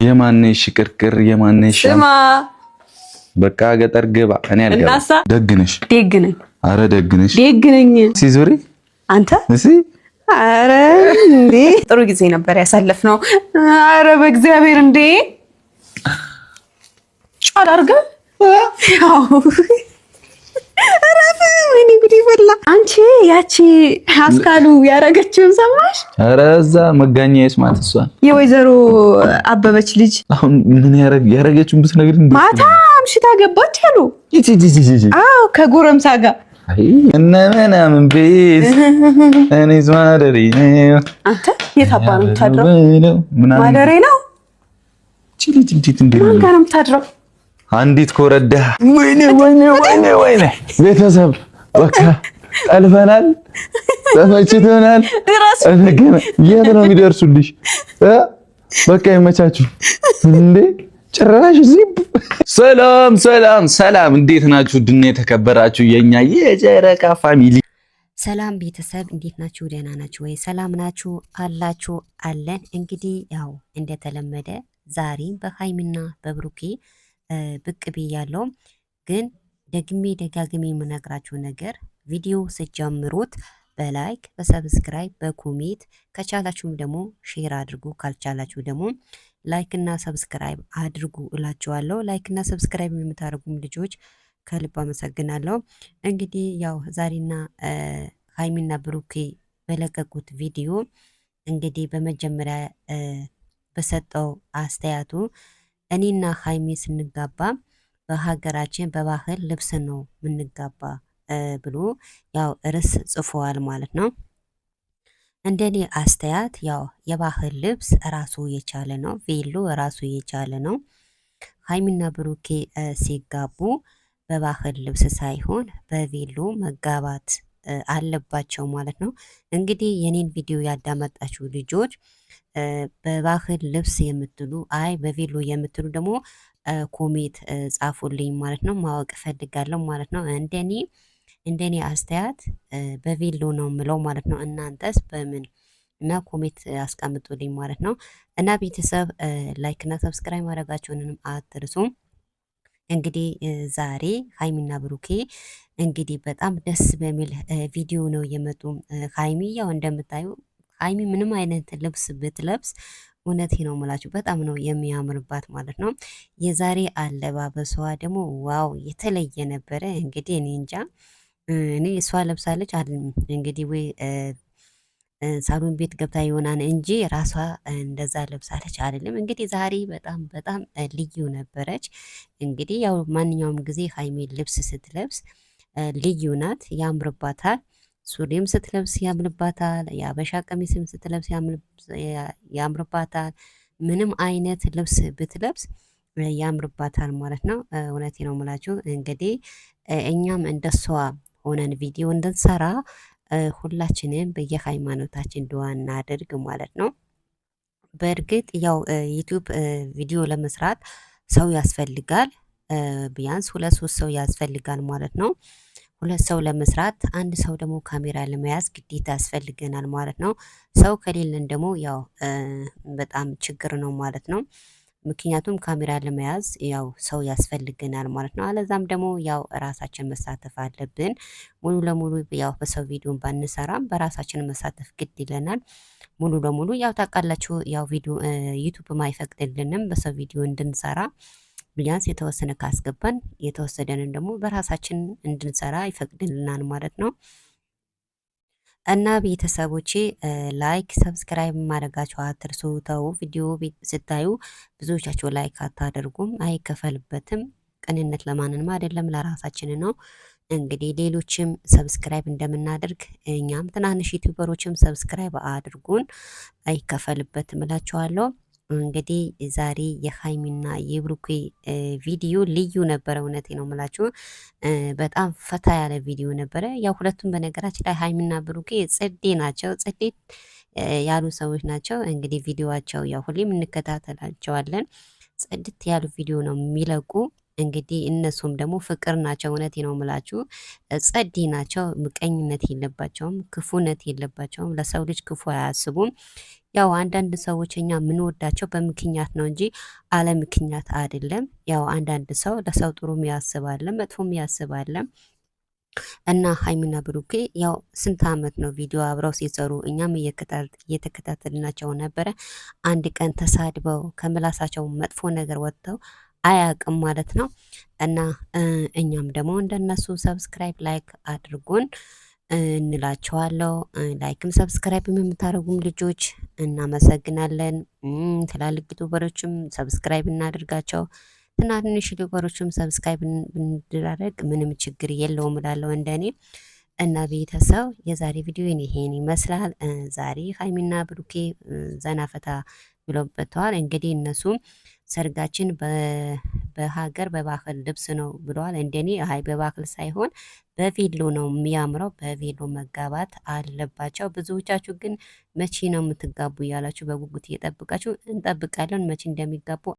የማነሽ ቅርቅር የማነሽ ስማ በቃ ገጠር ግባ። እኔ አልገባ። ደግነሽ ደግነኝ። አረ ደግነሽ ደግነኝ። ሲዞሪ አንተ እሺ። አረ እንዴ ጥሩ ጊዜ ነበር ያሳለፍነው። አረ በእግዚአብሔር እንዴ ጫል አድርገ ያው አረፈ ወይኔ ጉዲ ፈላ። አንቺ ያቺ አስካሉ ያረገችውን ሰማሽ? አረ እዛ መጋኛዬስ ማለት እሷ የወይዘሮ አበበች ልጅ አሁን ምን ያረገችውን ብትነግሪኝ። ማታ አምሽታ ገባች አሉ። አዎ ከጎረምሳ ጋር እነ ምናምን ቤት እኔ ማደሬ ነው። አንተ የት አባ ነው የምታድረው? ማደሬ ነው። ልጅ እንዴት ማን ጋር ነው የምታድረው? አንዲት ኮረዳ ወይኔ ወይኔ ወይኔ ወይኔ ቤተሰብ በቃ ጠልፈናል፣ ተመችቶናል። እንደገና የት ነው የሚደርሱልሽ? በቃ ይመቻችሁ እንዴ ጭራሽ እዚህ። ሰላም ሰላም ሰላም፣ እንዴት ናችሁ? ድና የተከበራችሁ የኛ የጨረቃ ፋሚሊ ሰላም ቤተሰብ እንዴት ናችሁ? ደህና ናችሁ ወይ? ሰላም ናችሁ አላችሁ? አለን። እንግዲህ ያው እንደተለመደ ዛሬም በሃይሚና በብሩኬ ብቅ ብያለሁ። ግን ደግሜ ደጋግሜ የምነግራችሁ ነገር ቪዲዮ ስጀምሩት በላይክ በሰብስክራይብ በኮሜንት ከቻላችሁም ደግሞ ሼር አድርጉ፣ ካልቻላችሁ ደግሞ ላይክ እና ሰብስክራይብ አድርጉ እላችኋለሁ። ላይክ እና ሰብስክራይብ የምታደርጉም ልጆች ከልብ አመሰግናለሁ። እንግዲህ ያው ዛሬና ሃይሚና ብሩኬ በለቀቁት ቪዲዮ እንግዲህ በመጀመሪያ በሰጠው አስተያየቱ እኔና ሃይሚ ስንጋባ በሀገራችን በባህል ልብስ ነው የምንጋባ ብሎ ያው ርዕስ ጽፏል ማለት ነው። እንደኔ አስተያየት ያው የባህል ልብስ ራሱ የቻለ ነው፣ ቬሎ ራሱ የቻለ ነው። ሃይሚና ብሩኬ ሲጋቡ በባህል ልብስ ሳይሆን በቬሎ መጋባት አለባቸው ማለት ነው። እንግዲህ የኔን ቪዲዮ ያዳመጣችሁ ልጆች በባህል ልብስ የምትሉ አይ በቬሎ የምትሉ ደግሞ ኮሜት ጻፉልኝ ማለት ነው። ማወቅ እፈልጋለሁ ማለት ነው። እንደኔ አስተያየት በቬሎ ነው ምለው ማለት ነው። እናንተስ በምን እና ኮሜት አስቀምጡልኝ ማለት ነው። እና ቤተሰብ ላይክ እና ሰብስክራይብ ማድረጋችሁንም አትርሱ። እንግዲህ ዛሬ ሃይሚና ብሩኬ እንግዲህ በጣም ደስ በሚል ቪዲዮ ነው የመጡ። ሃይሚ ያው እንደምታዩ ሃይሚ ምንም አይነት ልብስ ብትለብስ እውነቴ ነው የምላችሁ በጣም ነው የሚያምርባት ማለት ነው። የዛሬ አለባበሷ ደግሞ ዋው የተለየ ነበረ። እንግዲህ እኔ እንጃ እኔ እሷ ለብሳለች እንግዲህ ወይ ሳሎን ቤት ገብታ ይሆናል እንጂ ራሷ እንደዛ ለብሳለች አይደለም። እንግዲህ ዛሬ በጣም በጣም ልዩ ነበረች። እንግዲህ ያው ማንኛውም ጊዜ ሃይሚ ልብስ ስትለብስ ልዩ ናት፣ ያምርባታል። ሱሪም ስትለብስ ያምርባታል፣ የአበሻ ቀሚስም ስትለብስ ያምርባታል። ምንም አይነት ልብስ ብትለብስ ያምርባታል ማለት ነው። እውነቴ ነው የምላችሁ። እንግዲህ እኛም እንደሷ ሆነን ቪዲዮ እንድንሰራ ሁላችንም በየሃይማኖታችን ድዋ እናድርግ ማለት ነው። በእርግጥ ያው ዩቲዩብ ቪዲዮ ለመስራት ሰው ያስፈልጋል፣ ቢያንስ 2-3 ሰው ያስፈልጋል ማለት ነው። 2 ሰው ለመስራት አንድ ሰው ደግሞ ካሜራ ለመያዝ ግዴታ ያስፈልገናል ማለት ነው። ሰው ከሌለን ደግሞ ያው በጣም ችግር ነው ማለት ነው። ምክንያቱም ካሜራ ለመያዝ ያው ሰው ያስፈልገናል ማለት ነው። አለዛም ደግሞ ያው ራሳችን መሳተፍ አለብን። ሙሉ ለሙሉ ያው በሰው ቪዲዮን ባንሰራም በራሳችን መሳተፍ ግድ ይለናል። ሙሉ ለሙሉ ያው ታውቃላችሁ ያው ቪዲዮ ዩቲዩብ ማይፈቅድልንም በሰው ቪዲዮ እንድንሰራ ቢያንስ የተወሰነ ካስገባን የተወሰደንን ደግሞ በራሳችን እንድንሰራ ይፈቅድልናል ማለት ነው። እና ቤተሰቦቼ ላይክ ሰብስክራይብ ማድረጋችሁ አትርሱ። ተው ቪዲዮ ስታዩ ብዙዎቻችሁ ላይክ አታደርጉም፣ አይከፈልበትም። ቅንነት ለማንንም አይደለም ለራሳችን ነው። እንግዲህ ሌሎችም ሰብስክራይብ እንደምናደርግ እኛም ትናንሽ ዩቲዩበሮችም ሰብስክራይብ አድርጉን፣ አይከፈልበትም እላችኋለሁ። እንግዲህ ዛሬ የሃይሚና የብሩኬ ቪዲዮ ልዩ ነበረ። እውነቴ ነው የምላችሁ በጣም ፈታ ያለ ቪዲዮ ነበረ። ያው ሁለቱም በነገራችን ላይ ሃይሚና ብሩኬ ጽዴ ናቸው፣ ጽዴ ያሉ ሰዎች ናቸው። እንግዲህ ቪዲዮዋቸው ያው ሁሌም እንከታተላቸዋለን። ጽድት ያሉ ቪዲዮ ነው የሚለቁ። እንግዲህ እነሱም ደግሞ ፍቅር ናቸው። እውነቴ ነው የምላችሁ ጸዲ ናቸው። ምቀኝነት የለባቸውም፣ ክፉነት የለባቸውም። ለሰው ልጅ ክፉ አያስቡም። ያው አንዳንድ ሰዎች እኛ የምንወዳቸው በምክንያት ነው እንጂ አለ ምክንያት አይደለም። ያው አንዳንድ ሰው ለሰው ጥሩም ያስባለ መጥፎም ያስባለ እና ሀይሚና ብሩኬ ያው ስንት አመት ነው ቪዲዮ አብረው ሲሰሩ እኛም እየተከታተልናቸው ነበረ። አንድ ቀን ተሳድበው ከምላሳቸው መጥፎ ነገር ወጥተው አያውቅም ማለት ነው። እና እኛም ደግሞ እንደነሱ ሰብስክራይብ ላይክ አድርጉን እንላቸዋለሁ። ላይክም ሰብስክራይብም የምታደርጉም ልጆች እናመሰግናለን። ትላልቅ ዩቱበሮችም ሰብስክራይብ እናድርጋቸው። ትናንሽ ዩቱበሮችም ሰብስክራይብ ብንደራረግ ምንም ችግር የለውም እላለሁ እንደኔ። እና ቤተሰብ የዛሬ ቪዲዮ ይሄን ይመስላል። ዛሬ ሀይሚና ብሩኬ ዘና ፈታ ብሎበተዋል። እንግዲህ እነሱም ሰርጋችን በሀገር በባህል ልብስ ነው ብለዋል። እንደኔ አይ በባህል ሳይሆን በቬሎ ነው የሚያምረው። በቬሎ መጋባት አለባቸው። ብዙዎቻችሁ ግን መቼ ነው የምትጋቡ እያላችሁ በጉጉት እየጠብቃችሁ እንጠብቃለን መቼ እንደሚጋቡ